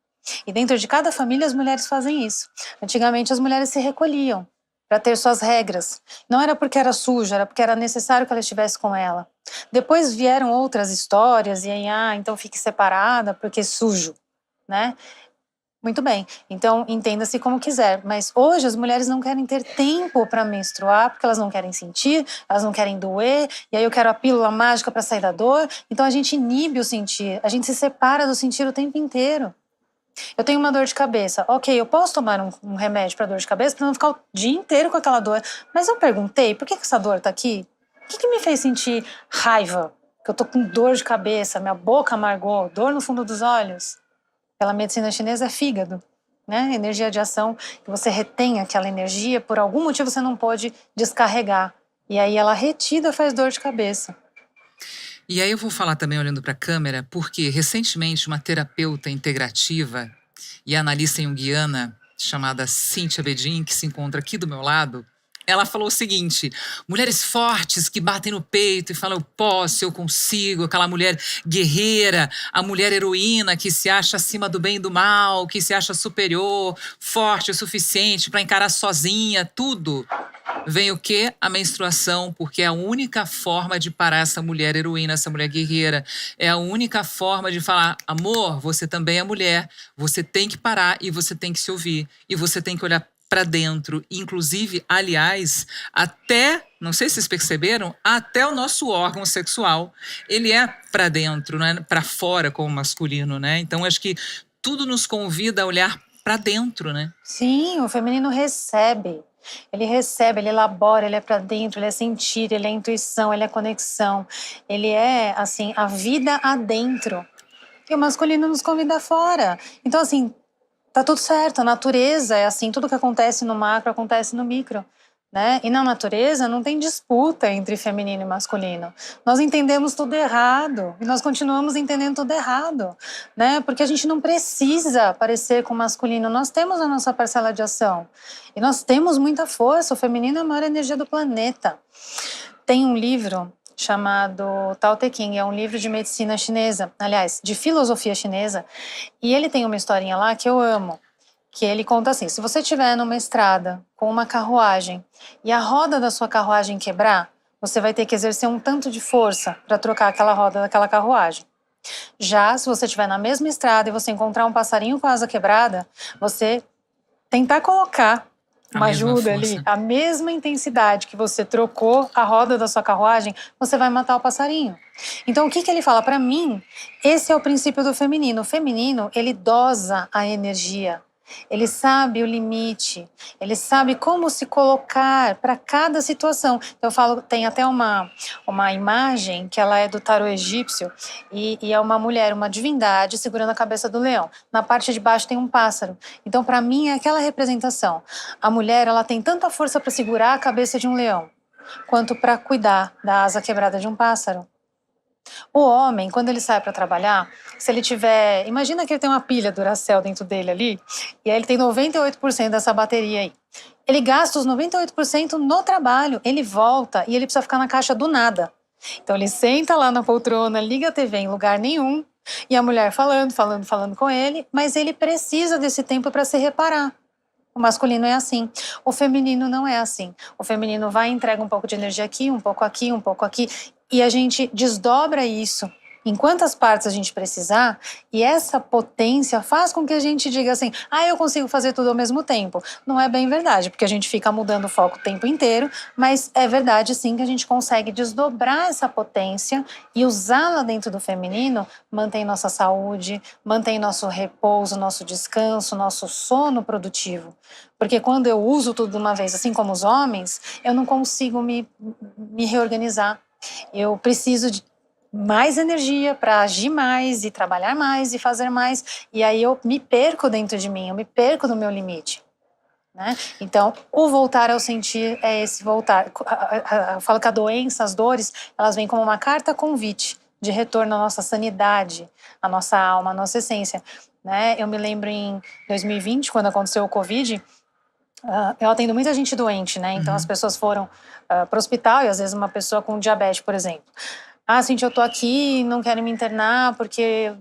E dentro de cada família, as mulheres fazem isso. Antigamente, as mulheres se recolhiam para ter suas regras. Não era porque era sujo, era porque era necessário que ela estivesse com ela. Depois vieram outras histórias, e aí, então fique separada porque é sujo, né? Muito bem, então entenda-se como quiser. Mas hoje as mulheres não querem ter tempo para menstruar, porque elas não querem sentir, elas não querem doer, e aí eu quero a pílula mágica para sair da dor. Então a gente inibe o sentir, a gente se separa do sentir o tempo inteiro. Eu tenho uma dor de cabeça. Ok, eu posso tomar um remédio para dor de cabeça para não ficar o dia inteiro com aquela dor. Mas eu perguntei, por que essa dor tá aqui? O que me fez sentir raiva? Que eu tô com dor de cabeça, minha boca amargou, dor no fundo dos olhos. Pela medicina chinesa é fígado, né? Energia de ação, que você retém aquela energia, por algum motivo você não pode descarregar. E aí ela retida faz dor de cabeça. E aí eu vou falar também olhando para a câmera, porque recentemente uma terapeuta integrativa e analista junguiana chamada Cíntia Bedin, que se encontra aqui do meu lado, ela falou o seguinte: mulheres fortes que batem no peito e falam eu posso, eu consigo, aquela mulher guerreira, a mulher heroína que se acha acima do bem e do mal, que se acha superior, forte o suficiente para encarar sozinha tudo. Vem o quê? A menstruação, porque é a única forma de parar essa mulher heroína, essa mulher guerreira. É a única forma de falar, amor, você também é mulher, você tem que parar e você tem que se ouvir. E você tem que olhar para dentro. Inclusive, aliás, até, não sei se vocês perceberam, até o nosso órgão sexual, ele é para dentro, não é para fora como masculino, né? Então, acho que tudo nos convida a olhar para dentro, né? Sim, o feminino recebe. Ele recebe, ele elabora, ele é para dentro, ele é sentir, ele é intuição, ele é conexão. Ele é, assim, a vida adentro. E o masculino nos convida fora. Então, assim, tá tudo certo. A natureza é assim, tudo que acontece no macro acontece no micro, né? E na natureza não tem disputa entre feminino e masculino. Nós entendemos tudo errado e nós continuamos entendendo tudo errado, né? Porque a gente não precisa parecer com o masculino. Nós temos a nossa parcela de ação e nós temos muita força. O feminino é a maior energia do planeta. Tem um livro chamado Tao Te Ching, é um livro de medicina chinesa, aliás, de filosofia chinesa, e ele tem uma historinha lá que eu amo, que ele conta assim, se você estiver numa estrada com uma carruagem e a roda da sua carruagem quebrar, você vai ter que exercer um tanto de força para trocar aquela roda daquela carruagem. Já se você estiver na mesma estrada e você encontrar um passarinho com a asa quebrada, você tentar colocar uma ajuda ali, a mesma intensidade que você trocou a roda da sua carruagem, você vai matar o passarinho. Então, o que ele fala? Para mim, esse é o princípio do feminino. O feminino, ele dosa a energia. Ele sabe o limite, ele sabe como se colocar para cada situação. Eu falo, tem até uma imagem que ela é do tarô egípcio e é uma mulher, uma divindade segurando a cabeça do leão. Na parte de baixo tem um pássaro. Então, para mim, é aquela representação. A mulher, ela tem tanta força para segurar a cabeça de um leão, quanto para cuidar da asa quebrada de um pássaro. O homem, quando ele sai para trabalhar, se ele tiver... Imagina que ele tem uma pilha Duracell dentro dele ali, e aí ele tem 98% dessa bateria aí. Ele gasta os 98% no trabalho, ele volta e ele precisa ficar na caixa do nada. Então ele senta lá na poltrona, liga a TV em lugar nenhum, e a mulher falando com ele, mas ele precisa desse tempo para se reparar. O masculino é assim. O feminino não é assim. O feminino vai e entrega um pouco de energia aqui, um pouco aqui, um pouco aqui. E a gente desdobra isso em quantas partes a gente precisar. E essa potência faz com que a gente diga assim, eu consigo fazer tudo ao mesmo tempo. Não é bem verdade, porque a gente fica mudando o foco o tempo inteiro. Mas é verdade sim que a gente consegue desdobrar essa potência e usá-la dentro do feminino, mantém nossa saúde, mantém nosso repouso, nosso descanso, nosso sono produtivo. Porque quando eu uso tudo de uma vez, assim como os homens, eu não consigo me reorganizar. Eu preciso de mais energia para agir mais e trabalhar mais e fazer mais. E aí eu me perco dentro de mim, eu me perco no meu limite. Né? Então, o voltar ao sentir é esse voltar. Eu falo que a doença, as dores, elas vêm como uma carta convite de retorno à nossa sanidade, à nossa alma, à nossa essência. Né? Eu me lembro em 2020, quando aconteceu o Covid, eu atendo muita gente doente, né? Então as pessoas foram para o hospital e às vezes uma pessoa com diabetes, por exemplo. Cintia, eu tô aqui, não quero me internar porque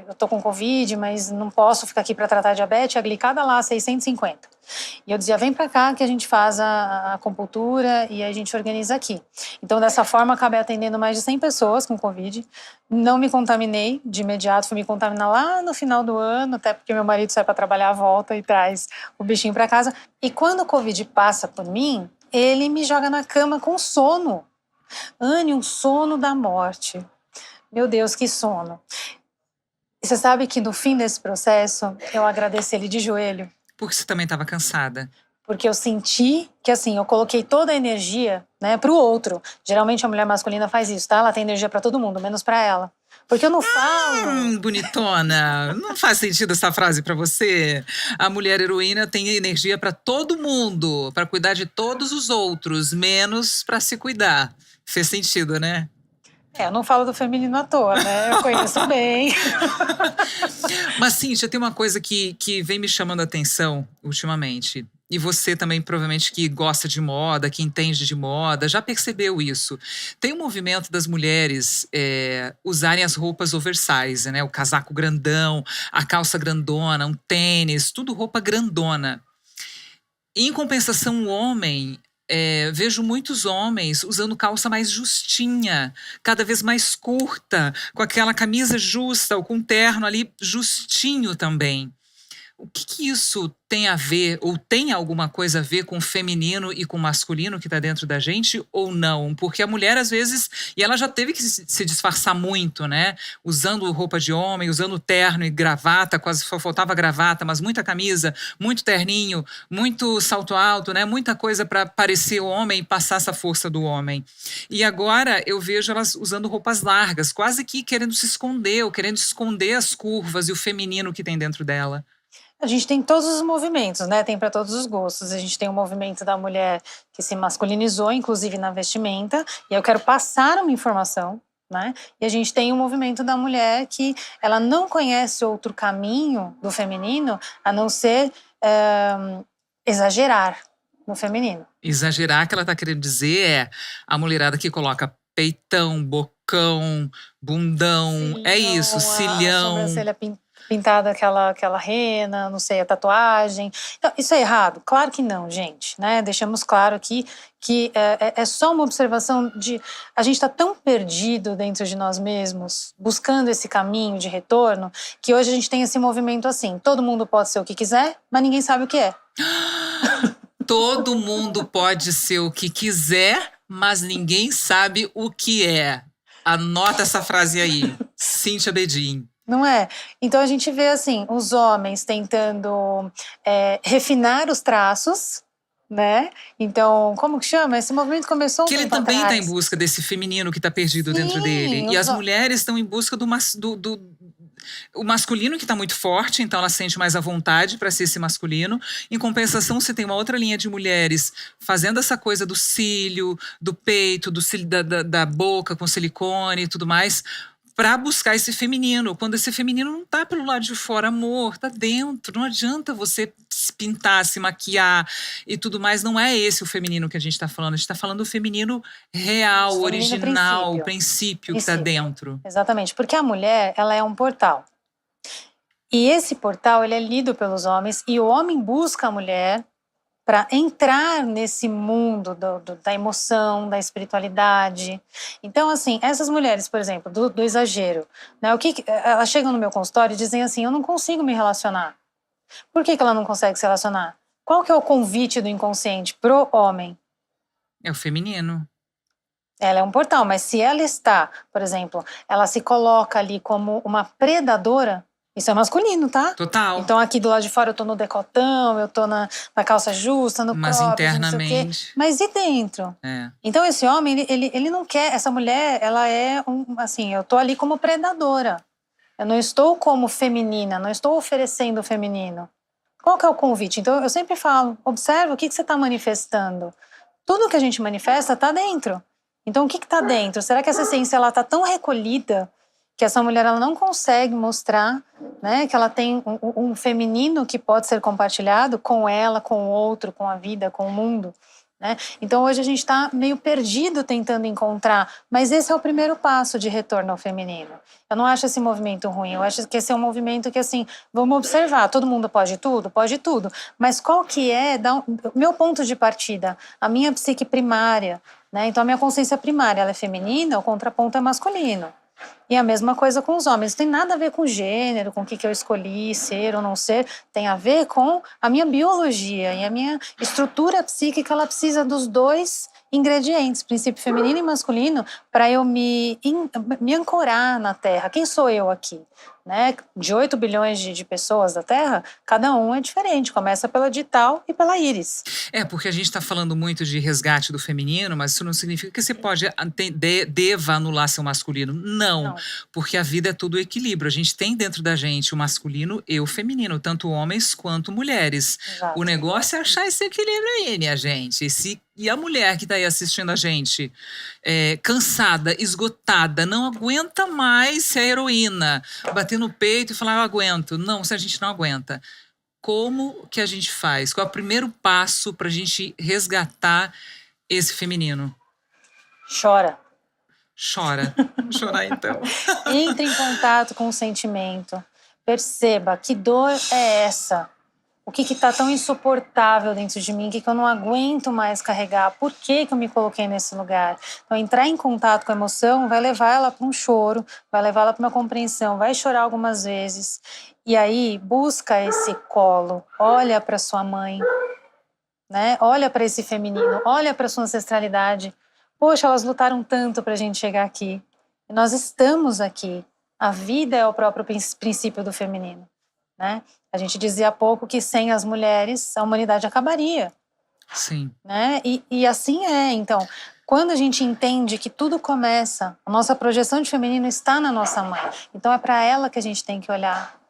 eu tô com Covid, mas não posso ficar aqui para tratar diabetes, a glicada lá 650. E eu dizia, vem para cá que a gente faz a acupuntura e a gente organiza aqui. Então dessa forma acabei atendendo mais de 100 pessoas com Covid, não me contaminei de imediato, fui me contaminar lá no final do ano, até porque meu marido sai para trabalhar, volta e traz o bichinho para casa. E quando o Covid passa por mim, ele me joga na cama com sono. Anne, um sono da morte. Meu Deus, que sono. E você sabe que no fim desse processo, eu agradeci ele de joelho. Porque você também estava cansada. Porque eu senti que, assim, eu coloquei toda a energia, né, pro outro. Geralmente a mulher masculina faz isso, tá? Ela tem energia pra todo mundo, menos pra ela. Porque eu não falo. Bonitona. Não faz sentido essa frase pra você? A mulher heroína tem energia pra todo mundo, pra cuidar de todos os outros, menos pra se cuidar. Fez sentido, né? Eu não falo do feminino à toa, né? Eu conheço bem. Mas, Cíntia, tem uma coisa que vem me chamando a atenção ultimamente. E você também, provavelmente, que gosta de moda, que entende de moda, já percebeu isso. Tem um movimento das mulheres usarem as roupas oversize, né? O casaco grandão, a calça grandona, um tênis, tudo roupa grandona. Em compensação, o homem... vejo muitos homens usando calça mais justinha, cada vez mais curta, com aquela camisa justa ou com um terno ali justinho também. O que isso tem a ver, ou tem alguma coisa a ver com o feminino e com o masculino que está dentro da gente, ou não? Porque a mulher, às vezes, e ela já teve que se disfarçar muito, né? Usando roupa de homem, usando terno e gravata, quase só faltava gravata, mas muita camisa, muito terninho, muito salto alto, né? Muita coisa para parecer homem e passar essa força do homem. E agora eu vejo elas usando roupas largas, quase que querendo se esconder, ou querendo esconder as curvas e o feminino que tem dentro dela. A gente tem todos os movimentos, né? Tem para todos os gostos. A gente tem o movimento da mulher que se masculinizou, inclusive na vestimenta, e eu quero passar uma informação, né? E a gente tem o movimento da mulher que ela não conhece outro caminho do feminino a não ser exagerar no feminino. Exagerar, que ela está querendo dizer, é a mulherada que coloca peitão, bocão, bundão, cilhão, é isso, cilhão. A sobrancelha pintada aquela rena, não sei, a tatuagem. Então, isso é errado? Claro que não, gente, né? Deixamos claro aqui que é só uma observação de... A gente está tão perdido dentro de nós mesmos, buscando esse caminho de retorno, que hoje a gente tem esse movimento assim, todo mundo pode ser o que quiser, mas ninguém sabe o que é. Todo mundo pode ser o que quiser, mas ninguém sabe o que é. Anota essa frase aí, Cíntia Bedin. Não é? Então a gente vê assim, os homens tentando refinar os traços, né? Então, como que chama? Esse movimento começou um tempo atrás. Que ele também está em busca desse feminino que está perdido dentro dele. E as mulheres estão em busca o masculino que está muito forte, então ela sente mais à vontade para ser esse masculino. Em compensação, você tem uma outra linha de mulheres fazendo essa coisa do cílio, do peito, da boca com silicone e tudo mais, para buscar esse feminino, quando esse feminino não tá pelo lado de fora, amor, tá dentro. Não adianta você pintar, se maquiar e tudo mais. Não é esse o feminino que a gente tá falando. A gente tá falando do feminino real, Feminino original, o princípio. princípio que tá dentro. Exatamente, porque a mulher, ela é um portal. E esse portal, ele é lido pelos homens, e o homem busca a mulher para entrar nesse mundo da emoção, da espiritualidade. Então, assim, essas mulheres, por exemplo, do exagero, né, elas chegam no meu consultório e dizem assim, eu não consigo me relacionar. Por que ela não consegue se relacionar? Qual que é o convite do inconsciente pro homem? É o feminino. Ela é um portal, mas se ela está, por exemplo, ela se coloca ali como uma predadora, isso é masculino, tá? Total. Então aqui do lado de fora eu tô no decotão, eu tô na calça justa, no Mas cropped, não sei o internamente. quê. Mas e dentro? É. Então esse homem, ele não quer, essa mulher, ela é assim, eu tô ali como predadora. Eu não estou como feminina, não estou oferecendo o feminino. Qual que é o convite? Então eu sempre falo, observa o que você está manifestando. Tudo que a gente manifesta está dentro. Então o que está dentro? Será que essa essência ela está tão recolhida que essa mulher ela não consegue mostrar, né, que ela tem um feminino que pode ser compartilhado com ela, com o outro, com a vida, com o mundo, né? Então hoje a gente está meio perdido tentando encontrar, mas esse é o primeiro passo de retorno ao feminino. Eu não acho esse movimento ruim, eu acho que esse é um movimento que, assim, vamos observar, todo mundo pode tudo? Pode tudo, mas qual que é o meu ponto de partida, a minha psique primária, né? Então a minha consciência primária ela é feminina, o contraponto é masculino. E a mesma coisa com os homens. Não tem nada a ver com gênero, com o que eu escolhi ser ou não ser. Tem a ver com a minha biologia e a minha estrutura psíquica. Ela precisa dos dois ingredientes, princípio feminino e masculino, para eu me ancorar na Terra. Quem sou eu aqui? Né? De 8 bilhões de pessoas da Terra, cada um é diferente. Começa pela digital e pela íris. É, porque a gente está falando muito de resgate do feminino, mas isso não significa que você deva anular seu masculino. Não, porque a vida é tudo equilíbrio. A gente tem dentro da gente o masculino e o feminino, tanto homens quanto mulheres. Exato. O negócio é achar esse equilíbrio aí, minha gente. E a mulher que está aí assistindo a gente, cansada, esgotada, não aguenta mais ser heroína, bater no peito e falar, eu aguento. Não, se a gente não aguenta. Como que a gente faz? Qual é o primeiro passo para a gente resgatar esse feminino? Chora. Chora. Vamos chorar então. Entre em contato com o sentimento. Perceba que dor é essa. O que está tão insuportável dentro de mim, o que eu não aguento mais carregar, por que eu me coloquei nesse lugar? Então, entrar em contato com a emoção vai levar ela para um choro, vai levar ela para uma compreensão, vai chorar algumas vezes. E aí, busca esse colo, olha para sua mãe, né? Olha para esse feminino, olha para sua ancestralidade. Poxa, elas lutaram tanto para a gente chegar aqui. E nós estamos aqui. A vida é o próprio princípio do feminino, né? A gente dizia há pouco que sem as mulheres a humanidade acabaria. Sim. Né? E assim é. Então, quando a gente entende que tudo começa, a nossa projeção de feminino está na nossa mãe. Então é para ela que a gente tem que olhar.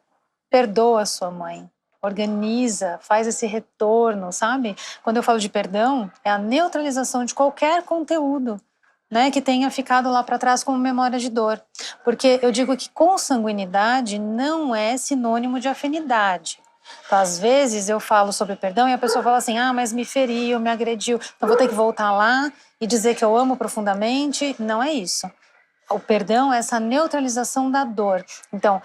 Perdoa a sua mãe. Organiza, faz esse retorno, sabe? Quando eu falo de perdão, é a neutralização de qualquer conteúdo, né, que tenha ficado lá para trás como memória de dor. Porque eu digo que consanguinidade não é sinônimo de afinidade. Então, às vezes eu falo sobre perdão e a pessoa fala assim, mas me feriu, me agrediu, então vou ter que voltar lá e dizer que eu amo profundamente. Não é isso. O perdão é essa neutralização da dor. Então,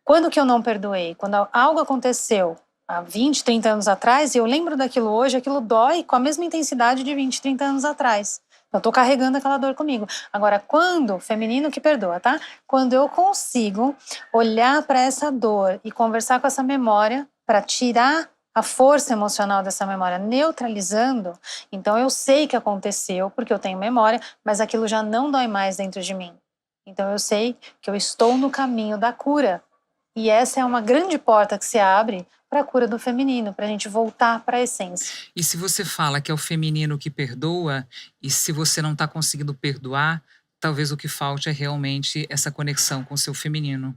quando que eu não perdoei? Quando algo aconteceu há 20, 30 anos atrás e eu lembro daquilo hoje, aquilo dói com a mesma intensidade de 20, 30 anos atrás. Eu estou carregando aquela dor comigo. Agora, quando, feminino que perdoa, tá? Quando eu consigo olhar para essa dor e conversar com essa memória para tirar a força emocional dessa memória, neutralizando, então eu sei que aconteceu porque eu tenho memória, mas aquilo já não dói mais dentro de mim. Então eu sei que eu estou no caminho da cura. E essa é uma grande porta que se abre para a cura do feminino, para a gente voltar para a essência. E se você fala que é o feminino que perdoa, e se você não está conseguindo perdoar, talvez o que falte é realmente essa conexão com o seu feminino.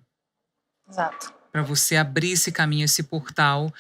Exato. Para você abrir esse caminho, esse portal,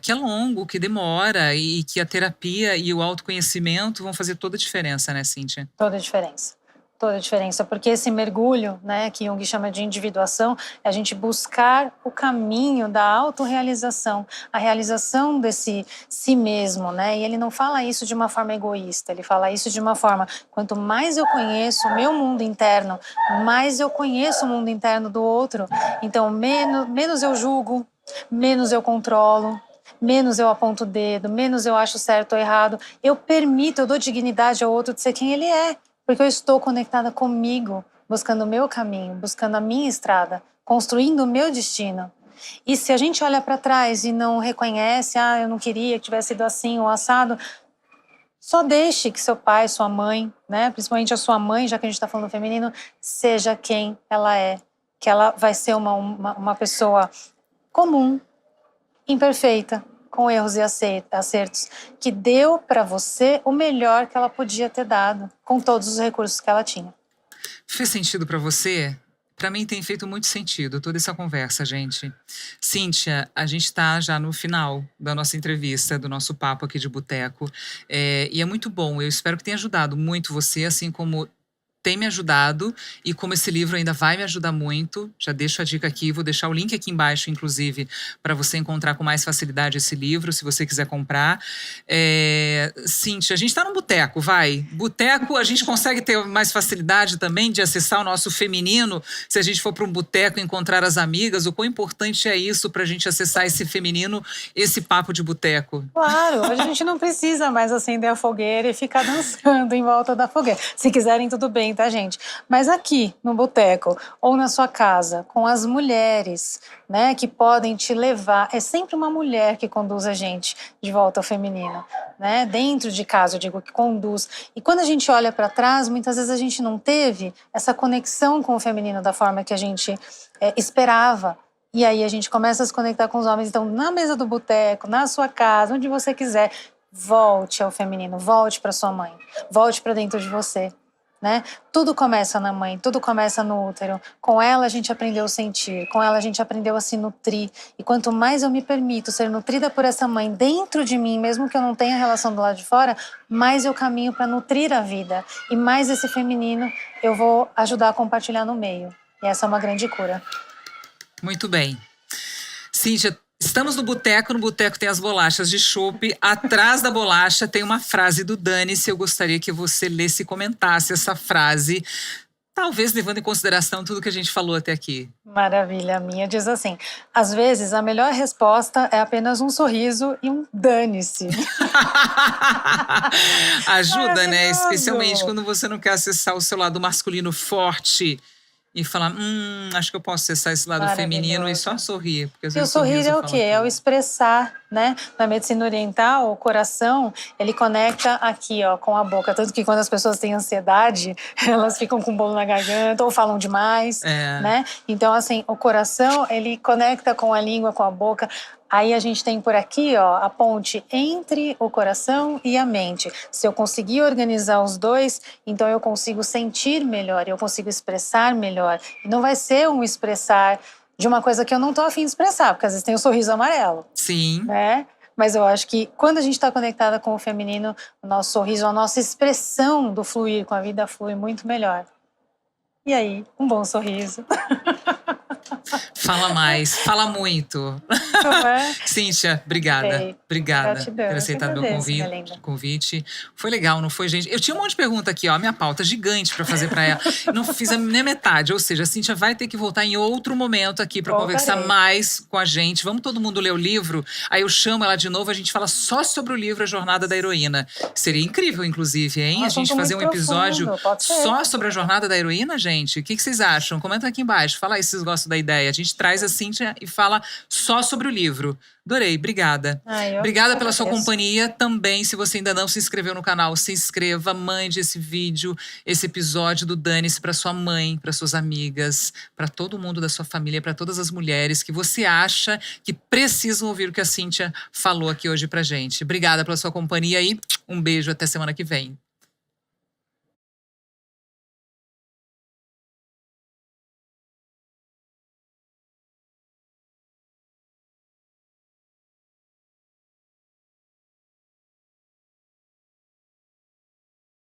que é longo, que demora, e que a terapia e o autoconhecimento vão fazer toda a diferença, né, Cíntia? Toda a diferença. Toda a diferença, porque esse mergulho, né, que Jung chama de individuação, é a gente buscar o caminho da autorrealização, a realização desse si mesmo, né? E ele não fala isso de uma forma egoísta, ele fala isso de uma forma, quanto mais eu conheço o meu mundo interno, mais eu conheço o mundo interno do outro, então menos eu julgo, menos eu controlo, menos eu aponto o dedo, menos eu acho certo ou errado, eu permito, eu dou dignidade ao outro de ser quem ele é. Porque eu estou conectada comigo, buscando o meu caminho, buscando a minha estrada, construindo o meu destino. E se a gente olha para trás e não reconhece, eu não queria que tivesse sido assim ou assado, só deixe que seu pai, sua mãe, né, principalmente a sua mãe, já que a gente está falando do feminino, seja quem ela é. Que ela vai ser uma pessoa comum, imperfeita, com erros e acertos, que deu para você o melhor que ela podia ter dado, com todos os recursos que ela tinha. Fez sentido para você? Para mim tem feito muito sentido toda essa conversa, gente. Cíntia, a gente está já no final da nossa entrevista, do nosso papo aqui de boteco. E é muito bom, eu espero que tenha ajudado muito você, assim como tem me ajudado e como esse livro ainda vai me ajudar muito. Já deixo a dica aqui, vou deixar o link aqui embaixo, inclusive, para você encontrar com mais facilidade esse livro, se você quiser comprar. Cíntia, a gente está no boteco, vai. Boteco, a gente consegue ter mais facilidade também de acessar o nosso feminino, se a gente for para um boteco e encontrar as amigas. O quão importante é isso para a gente acessar esse feminino, esse papo de boteco? Claro, hoje a gente não precisa mais acender a fogueira e ficar dançando em volta da fogueira. Se quiserem, tudo bem, tá, gente? Mas aqui, no boteco, ou na sua casa, com as mulheres, né, que podem te levar. É sempre uma mulher que conduz a gente de volta ao feminino, né? Dentro de casa, eu digo, que conduz. E quando a gente olha para trás, muitas vezes a gente não teve essa conexão com o feminino da forma que a gente esperava. E aí a gente começa a se conectar com os homens. Então, na mesa do boteco, na sua casa, onde você quiser, volte ao feminino, volte para sua mãe, volte para dentro de você. Né? Tudo começa na mãe, tudo começa no útero. Com ela a gente aprendeu a sentir, com ela a gente aprendeu a se nutrir. E quanto mais eu me permito ser nutrida por essa mãe dentro de mim, mesmo que eu não tenha relação do lado de fora, mais eu caminho para nutrir a vida. E mais esse feminino eu vou ajudar a compartilhar no meio. E essa é uma grande cura. Muito bem. Cíntia, estamos no boteco tem as bolachas de chopp. Atrás da bolacha tem uma frase do Dane-se. Eu gostaria que você lesse e comentasse essa frase, talvez levando em consideração tudo que a gente falou até aqui. Maravilha, a minha diz assim: às vezes a melhor resposta é apenas um sorriso e um dane-se. Ajuda, né? Especialmente quando você não quer acessar o seu lado masculino forte e falar, acho que eu posso acessar esse lado feminino e só sorrir. Porque às e o vezes sorrir é o quê? É o tudo. expressar, né? Na medicina oriental, o coração, ele conecta aqui, ó, com a boca. Tanto que quando as pessoas têm ansiedade, elas ficam com um bolo na garganta ou falam demais, né? Então, assim, o coração, ele conecta com a língua, com a boca. Aí a gente tem por aqui, ó, a ponte entre o coração e a mente. Se eu conseguir organizar os dois, então eu consigo sentir melhor, eu consigo expressar melhor. E não vai ser um expressar de uma coisa que eu não tô afim de expressar, porque às vezes tem o sorriso amarelo. Sim. Né? Mas eu acho que quando a gente está conectada com o feminino, o nosso sorriso, a nossa expressão do fluir com a vida flui muito melhor. E aí, um bom sorriso. Fala mais, fala muito. Cíntia, obrigada. Obrigada Gratidão. por aceitar meu convite. Foi legal, não foi, gente? Eu tinha um monte de pergunta aqui, ó, minha pauta gigante para fazer para ela. Não fiz nem metade, ou seja, a Cíntia vai ter que voltar em outro momento aqui para conversar mais com a gente. Vamos todo mundo ler o livro, aí eu chamo ela de novo, a gente fala só sobre o livro A Jornada da Heroína. Seria incrível, inclusive, hein? A gente fazer um episódio só sobre a Jornada da Heroína, gente? O que vocês acham? Comenta aqui embaixo, fala aí se vocês gostam da ideia. A gente traz a Cíntia e fala só sobre o livro. Adorei, obrigada. Obrigada pela sua companhia. Também, se você ainda não se inscreveu no canal, se inscreva, mande esse vídeo, esse episódio do Dane-se para sua mãe, para suas amigas, para todo mundo da sua família, para todas as mulheres que você acha que precisam ouvir o que a Cíntia falou aqui hoje pra gente. Obrigada pela sua companhia e um beijo até semana que vem.